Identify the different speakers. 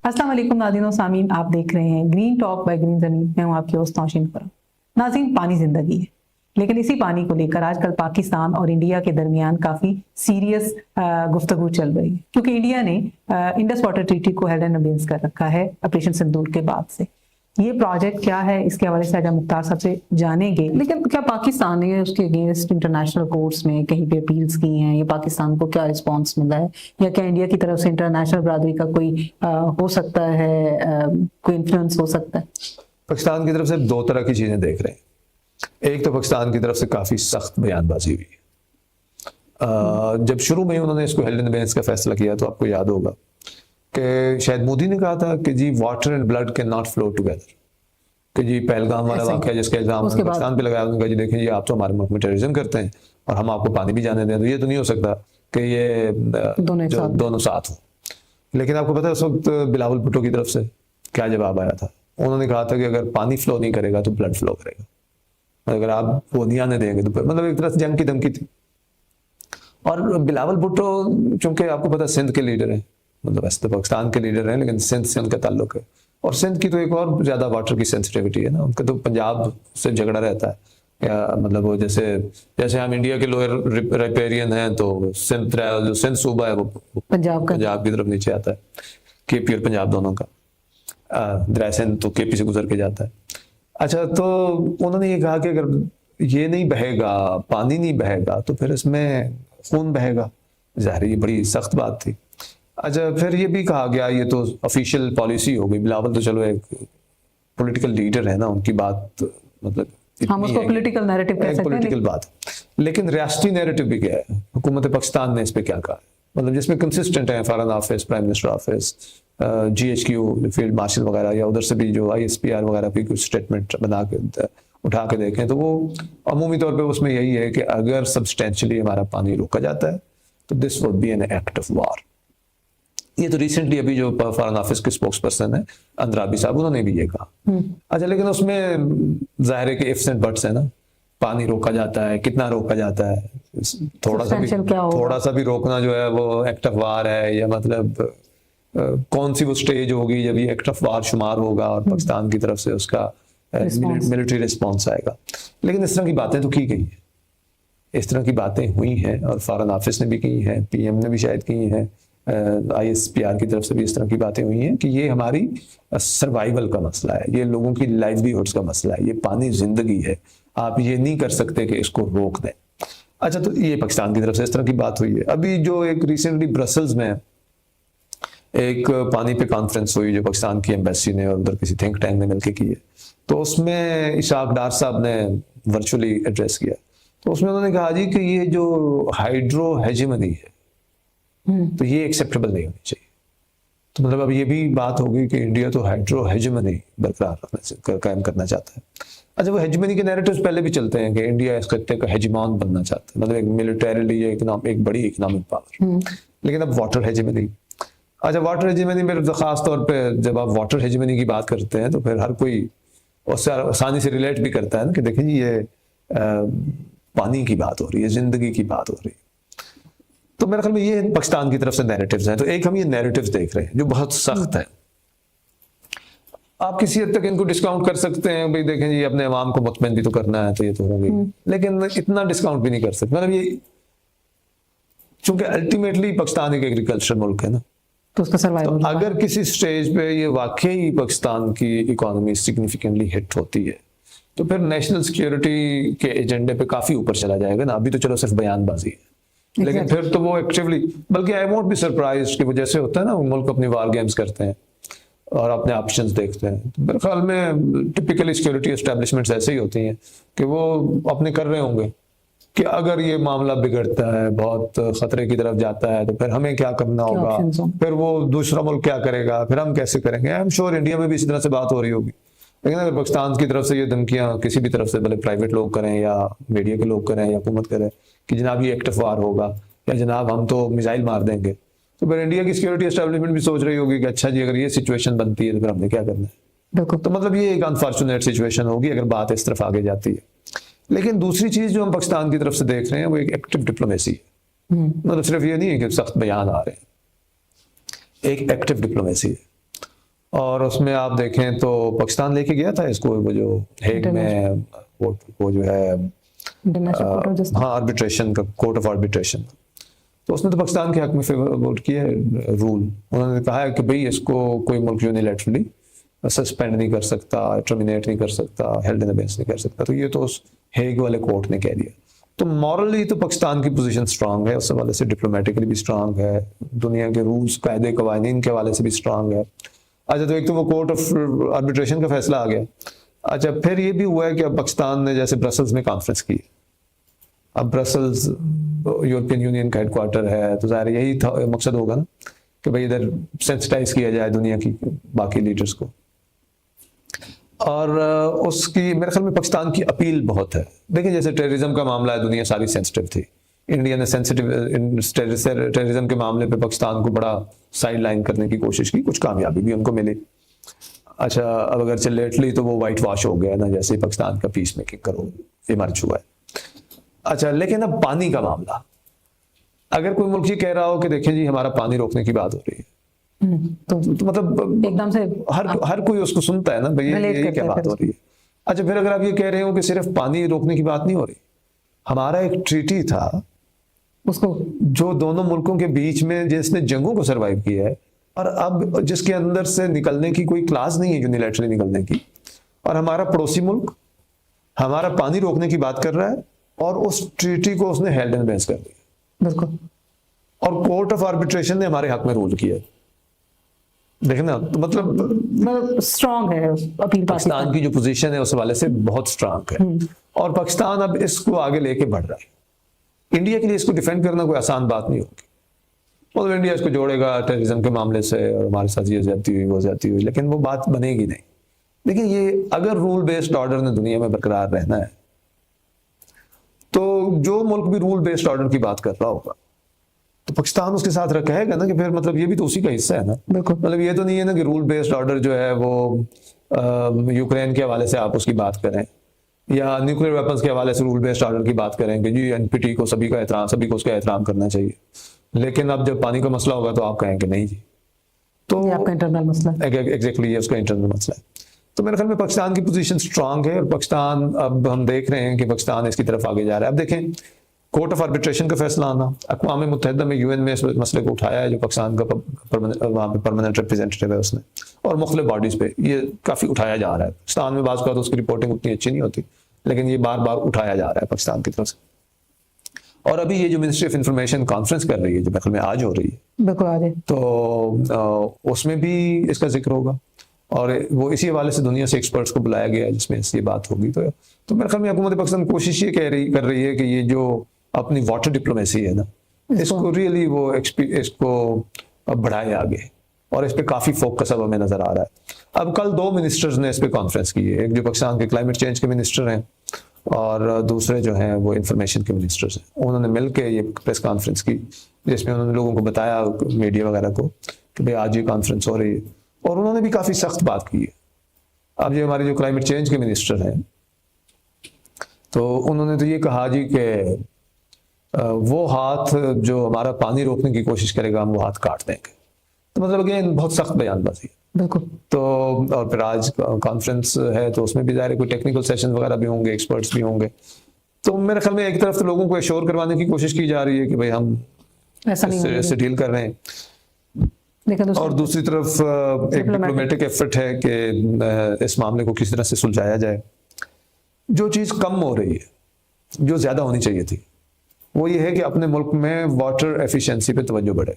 Speaker 1: अस्सलाम वालेकुम नाज़रीन और सामीन, आप देख रहे हैं ग्रीन टॉक बाय ग्रीन ज़मीन। मैं हूं आपकी होस्ट नौशीन खुर्रम। नाज़रीन, पानी जिंदगी है, लेकिन इसी पानी को लेकर आजकल पाकिस्तान और इंडिया के दरमियान काफ़ी सीरियस गुफ्तगू चल रही है, क्योंकि इंडिया ने इंडस वाटर ट्रीटी को हेड एंड अबेंस कर रखा है ऑपरेशन सिंदूर के बाद से। ये प्रोजेक्ट क्या है, इसके हवाले से आज हम मुख्तार साहब से जानेंगे। लेकिन क्या पाकिस्तान ने उसके अगेंस्ट इंटरनेशनल कोर्ट्स में कहीं पे अपील्स की हैं, या पाकिस्तान को क्या रिस्पांस मिला है, या क्या इंडिया की तरफ से इंटरनेशनल बरादरी का कोई हो सकता है, कोई इन्फ्लुएंस हो सकता है?
Speaker 2: पाकिस्तान की तरफ से दो तरह की चीजें देख रहे हैं। एक तो पाकिस्तान की तरफ से काफी सख्त बयानबाजी हुई। जब शुरू में ही उन्होंने इसको हेल्ड एंड अबेंस का फैसला किया तो आपको याद होगा कि शायद मोदी ने कहा था कि जी water and blood can not flow together, कि जी पहलगाम वाला वाक़या जिसका इल्जाम पाकिस्तान पे लगाया, उन्होंने कहा जी देखें जी आप तो हमारे मुल्क में टेररिज्म करते हैं और हम आपको पानी भी जाने दें, तो ये तो नहीं हो सकता कि ये दोनों साथ हो। लेकिन आपको पता है उस वक्त बिलावल भुट्टो की तरफ से क्या जवाब आया था? उन्होंने कहा था कि अगर पानी फ्लो नहीं करेगा तो ब्लड फ्लो करेगा, अगर आप वो नहीं आने देंगे तो मतलब एक तरह से जंग की धमकी थी। और बिलावल भुट्टो चूंकि आपको पता सिंध के लीडर हैं, मतलब वैसे तो पाकिस्तान के लीडर हैं लेकिन सिंध से उनका ताल्लुक है, और सिंध की तो एक और ज्यादा वाटर की सेंसिटिविटी है ना, उनका तो पंजाब से झगड़ा रहता है, या मतलब वो जैसे हम इंडिया के लोअर रिपेरियन हैं तो जो सिंध सूबा है वो पंजाब की तरफ नीचे आता है, केपी और पंजाब दोनों का। दरिया सिंध तो केपी से गुजर के जाता है। अच्छा, तो उन्होंने ये कहा कि अगर ये नहीं बहेगा, पानी नहीं बहेगा, तो फिर इसमें खून बहेगा। ज़ाहिर ये बड़ी सख्त बात थी। अच्छा, फिर ये भी कहा गया, ये तो ऑफिशियल पॉलिसी हो गई, बिलावल तो चलो एक पॉलिटिकल लीडर है ना, उनकी बात मतलब
Speaker 1: हम उसको पॉलिटिकल नैरेटिव कह सकते हैं,
Speaker 2: पॉलिटिकल बात। लेकिन रियासती नैरेटिव भी क्या है, हुकूमत पाकिस्तान ने इस पे क्या कहा, मतलब जिसमें कंसिस्टेंट है foreign office, prime minister office, GHQ, field marshal वगैरह, या उधर से भी जो ISPR वगैरह भी कुछ स्टेटमेंट बना के उठा के देखें तो वो अमूमी तौर पे उसमें यही है कि अगर सब्सटेंशियली हमारा पानी रोका जाता है तो this would be an act of war. ये तो रिसेंटली अभी जो फॉरेन ऑफिस के स्पोक्स पर्सन है अंद्राबी साहब, उन्होंने भी ये कहा। अच्छा, लेकिन उसमें जाहिर है कि इफ्स एंड बट्स है ना, पानी रोका जाता है, कितना रोका जाता है, थोड़ा सा भी रोकना जो है वो एक्ट ऑफ वार है, या मतलब कौन सी वो स्टेज होगी जब ये एक्ट ऑफ वार शुमार होगा और पाकिस्तान की तरफ से उसका मिलिट्री रिस्पॉन्स आएगा। लेकिन इस तरह की बातें तो की गई है, इस तरह की बातें हुई हैं, और फॉरेन ऑफिस ने भी की हैं, PM ने भी शायद की हैं, ISPR की तरफ से भी इस तरह की बातें हुई हैं कि ये हमारी सर्वाइवल का मसला है, ये लोगों की लाइवलीहुड्स का मसला है, ये पानी जिंदगी है, आप ये नहीं कर सकते कि इसको रोक दें। अच्छा, तो ये पाकिस्तान की तरफ से इस तरह की बात हुई है। अभी जो एक रिसेंटली ब्रसल्स में एक पानी पे कॉन्फ्रेंस हुई जो पाकिस्तान की एम्बेसी ने और उधर किसी थिंक टैंक ने मिलकर की है, तो उसमें इशाक डार साहब ने वर्चुअली एड्रेस किया, तो उसमें उन्होंने कहा जी कि ये जो हाइड्रो हेजेमनी है तो ये एक्सेप्टेबल नहीं होनी चाहिए। तो मतलब अब ये भी बात होगी कि इंडिया तो हाइड्रो हेजेमनी बरकरार कायम करना चाहता है। अच्छा, वो हेजेमनी के नैरेटिव्स पहले भी चलते हैं कि इंडिया इस खत्ते का हेजेमॉन बनना चाहता है, मतलब एक मिलिटरीली एक बड़ी इकोनॉमिक पावर। लेकिन अब वाटर हेजेमनी, अच्छा वाटर हेजेमनी में खास तौर पे जब आप वाटर हेजेमनी की बात करते हैं तो फिर हर कोई उससे आसानी से रिलेट भी करता है ना कि देखिए ये पानी की बात हो रही है, जिंदगी की बात हो रही है। तो मेरे ख्याल में ये पाकिस्तान की तरफ से नैरेटिव्स हैं। तो एक हम ये नैरेटिव्स देख रहे हैं जो बहुत सख्त है। आप किसी हद तक इनको डिस्काउंट कर सकते हैं, भाई देखें जी अपने अवाम को मुतमईन भी तो करना है, तो ये तो होगी, लेकिन इतना डिस्काउंट भी नहीं कर सकते। मतलब ये चूंकि अल्टीमेटली पाकिस्तान एक एग्रीकल्चर मुल्क है ना,
Speaker 1: तो उसका सर्वाइवल,
Speaker 2: तो अगर किसी स्टेज पे ये वाकई पाकिस्तान की इकोनॉमी सिग्निफिकेंटली हिट होती है तो फिर नेशनल सिक्योरिटी के एजेंडे पे काफी ऊपर चला जाएगा ना। अभी तो चलो सिर्फ बयानबाजी है, लेकिन फिर तो वो एक्टिवली, बल्कि आई वोंट बी सरप्राइज्ड कि वो जैसे होता है ना, मुल्क अपनी वार गेम्स करते हैं और अपने ऑप्शंस देखते हैं, तो मेरे ख्याल में टिपिकली सिक्योरिटी एस्टेब्लिशमेंट्स ऐसे ही होती हैं कि वो अपने कर रहे होंगे कि अगर ये मामला बिगड़ता है, बहुत खतरे की तरफ जाता है, तो फिर हमें क्या करना होगा, फिर वो दूसरा मुल्क क्या करेगा, फिर हम कैसे करेंगे। आई एम श्योर इंडिया में भी इसी तरह से बात हो रही होगी। लेकिन अगर पाकिस्तान की तरफ से ये धमकियां किसी भी तरफ से, भले प्राइवेट लोग करें या मीडिया के लोग करें या हुकूमत करे कि जनाब ये एक्ट ऑफ वार होगा या जनाब हम तो मिसाइल मार देंगे, तो फिर इंडिया की सिक्योरिटी एस्टेब्लिशमेंट भी सोच रही होगी कि अच्छा जी अगर ये सिचुएशन बनती है तो फिर हमने क्या करना है। तो मतलब ये एक अनफॉर्चुनेट सिचुएशन होगी अगर बात इस तरफ आगे जाती है। लेकिन दूसरी चीज जो हम पाकिस्तान की तरफ से देख रहे हैं वो एक एक्टिव डिप्लोमेसी है। मतलब सिर्फ ये नहीं है कि सख्त बयान आ रहे हैं, एक एक्टिव डिप्लोमेसी है। और उसमें आप देखें तो पाकिस्तान लेके गया था इसको, वो जो हेग में वो जो है हाँ आर्बिट्रेशन का कोर्ट ऑफ आर्बिट्रेशन, तो उसने तो पाकिस्तान के हक में फेवर वोट किया है रूल। उन्होंने कहा है कि भाई इसको कोई मुल्क यूनिलैटरली सस्पेंड नहीं कर सकता, टर्मिनेट नहीं कर सकता, हेल्ड इन अबेंस नहीं कर सकता। तो ये तो उस हेग वाले कोर्ट ने कह दिया। तो मॉरली तो पाकिस्तान की पोजीशन स्ट्रांग है, उस हवाले से डिप्लोमेटिकली भी स्ट्रांग है, दुनिया के रूल्स कायदे कवानीन के हवाले से भी स्ट्रांग है। अच्छा, तो एक तो वो कोर्ट ऑफ आर्बिट्रेशन का फैसला आ गया। अच्छा, फिर ये भी हुआ है कि अब पाकिस्तान ने जैसे ब्रसल्स में कॉन्फ्रेंस की, अब ब्रसल्स यूरोपियन यूनियन का हेडक्वार्टर है, तो ज़ाहिर यही मकसद होगा ना कि भाई इधर सेंसिटाइज किया जाए दुनिया की बाकी लीडर्स को। और उसकी मेरे ख्याल में पाकिस्तान की अपील बहुत है। देखिए जैसे टेररिज्म का मामला है, दुनिया सारी सेंसिटिव थी, इंडिया ने सेंसिटिव टेररिज्म के मामले पे पाकिस्तान को बड़ा साइड लाइन करने की कोशिश की, कुछ कामयाबी भी उनको मिली। अच्छा, अब अगर चल लेटली तो वो वाइट वॉश हो गया ना, जैसे पाकिस्तान का पीस मेकिंग करो इमर्ज हुआ है। अच्छा, लेकिन अब पानी का मामला, अगर कोई मुल्क ये कह रहा हो कि देखें जी हमारा पानी रोकने की बात हो रही है, तो मतलब
Speaker 1: एकदम से
Speaker 2: हर कोई उसको सुनता है ना भाई ये क्या बात हो रही है। अच्छा, फिर अगर आप ये कह रहे हो कि सिर्फ पानी रोकने की बात नहीं हो रही, हमारा एक ट्रीटी था
Speaker 1: उसको
Speaker 2: जो दोनों मुल्कों के बीच में जिसने जंगों को सरवाइव किया है, और अब जिसके अंदर से निकलने की कोई क्लास नहीं है यूनिलैटरली निकलने की, और हमारा पड़ोसी मुल्क हमारा पानी रोकने की बात कर रहा है और उस ट्रीटी को उसने हेल्ड इन अबेंस कर दिया।
Speaker 1: बिल्कुल।
Speaker 2: और कोर्ट ऑफ आर्बिट्रेशन ने हमारे हक में रूल किया। देखना तो मतलब
Speaker 1: स्ट्रांग है अपील,
Speaker 2: पाकिस्तान की जो पोजीशन है उस हवाले से बहुत स्ट्रांग है। और पाकिस्तान अब इसको आगे लेके बढ़ रहा है। इंडिया के लिए इसको डिफेंड करना कोई आसान बात नहीं होगी। मतलब इंडिया इसको जोड़ेगा टेररिज्म के मामले से और हमारे साथ ये ज्यादती हुई वो ज्यादती हुई, लेकिन वो बात बनेगी नहीं। लेकिन ये अगर रूल बेस्ड ऑर्डर ने दुनिया में बरकरार रहना है, तो जो मुल्क भी रूल बेस्ड ऑर्डर की बात कर रहा होगा तो पाकिस्तान उसके साथ रहेगा ना, कि फिर मतलब ये भी तो उसी का हिस्सा है ना।
Speaker 1: बिल्कुल।
Speaker 2: मतलब ये तो नहीं है ना कि रूल बेस्ड ऑर्डर जो है वो यूक्रेन के हवाले से आप उसकी बात करें, या न्यूक्लियर वेपन्स के हवाले से रूल बेस्ड ऑर्डर की बात करें कि जी एनपीटी को सभी को उसका एहतराम करना चाहिए। लेकिन अब जब पानी का मसला होगा तो आप कहेंगे नहीं जी, तो
Speaker 1: ये आपका इंटरनल मसला है।
Speaker 2: एग्जैक्टली ये उसका इंटरनल मसला है। तो मेरे ख्याल में पाकिस्तान की पोजीशन स्ट्रांग है, और पाकिस्तान अब हम देख रहे हैं कि पाकिस्तान इसकी तरफ आगे जा रहा है। अब देखें कोर्ट ऑफ आर्बिट्रेशन का फैसला आना, अक़वाम मुत्तहिदा में यूएन में इस मसले को उठाया है, जो पाकिस्तान का वहाँ पे परमानेंट रिप्रेजेंटेटिव है उसने, और मुख्तलिफ बॉडीज पे ये काफ़ी उठाया जा रहा है। पाकिस्तान में बाज़ तो उसकी रिपोर्टिंग उतनी अच्छी नहीं होती, लेकिन ये बार बार उठाया जा रहा है पाकिस्तान की तरफ से। और अभी ये जो मिनिस्ट्री ऑफ इंफॉर्मेशन कॉन्फ्रेंस कर रही है, जो मेरे ख्याल में आज हो रही है,
Speaker 1: बिल्कुल आज है,
Speaker 2: तो उसमें भी इसका जिक्र होगा, और वो इसी हवाले से दुनिया से एक्सपर्ट्स को बुलाया गया है जिसमें ये बात होगी। तो मेरे ख्याल में हुकूमत पाकिस्तान कोशिश ये कर रही है कि ये जो अपनी वाटर डिप्लोमेसी है ना, इसको रियली वो इसको बढ़ाए आगे, और इस पे काफी फोकस अब हमें नजर आ रहा है। अब कल 2 मिनिस्टर्स ने इस पे कॉन्फ्रेंस की है, एक जो पाकिस्तान के क्लाइमेट चेंज के मिनिस्टर हैं और दूसरे जो हैं वो इंफॉर्मेशन के मिनिस्टर्स हैं। उन्होंने मिलकर ये प्रेस कॉन्फ्रेंस की, जिसमें उन्होंने लोगों को बताया, मीडिया वगैरह को, कि भाई आज ये कॉन्फ्रेंस हो रही है, और उन्होंने भी काफी सख्त बात की है। अब ये हमारे जो क्लाइमेट चेंज के मिनिस्टर हैं, तो उन्होंने तो ये कहा जी कि वो हाथ जो हमारा पानी रोकने की कोशिश करेगा हम वो हाथ काट देंगे। तो मतलब अगेन बहुत सख्त बयानबाजी।
Speaker 1: बिल्कुल।
Speaker 2: तो और फिर आज कॉन्फ्रेंस है, तो उसमें भी ज़ाहिर है कोई टेक्निकल सेशन वगैरह भी होंगे, एक्सपर्ट्स भी होंगे। तो मेरे ख्याल में एक तरफ तो लोगों को एश्योर करवाने की कोशिश की जा रही है कि भाई हम
Speaker 1: ऐसा नहीं
Speaker 2: इससे डील कर रहे हैं,
Speaker 1: लेकिन
Speaker 2: और दूसरी तरफ एक डिप्लोमेटिक एफर्ट है कि इस मामले को किसी तरह से सुलझाया जाए। जो चीज़ कम हो रही है, जो ज़्यादा होनी चाहिए थी, वो ये है कि अपने मुल्क में वाटर एफिशिएंसी पे तवज्जो बढ़े।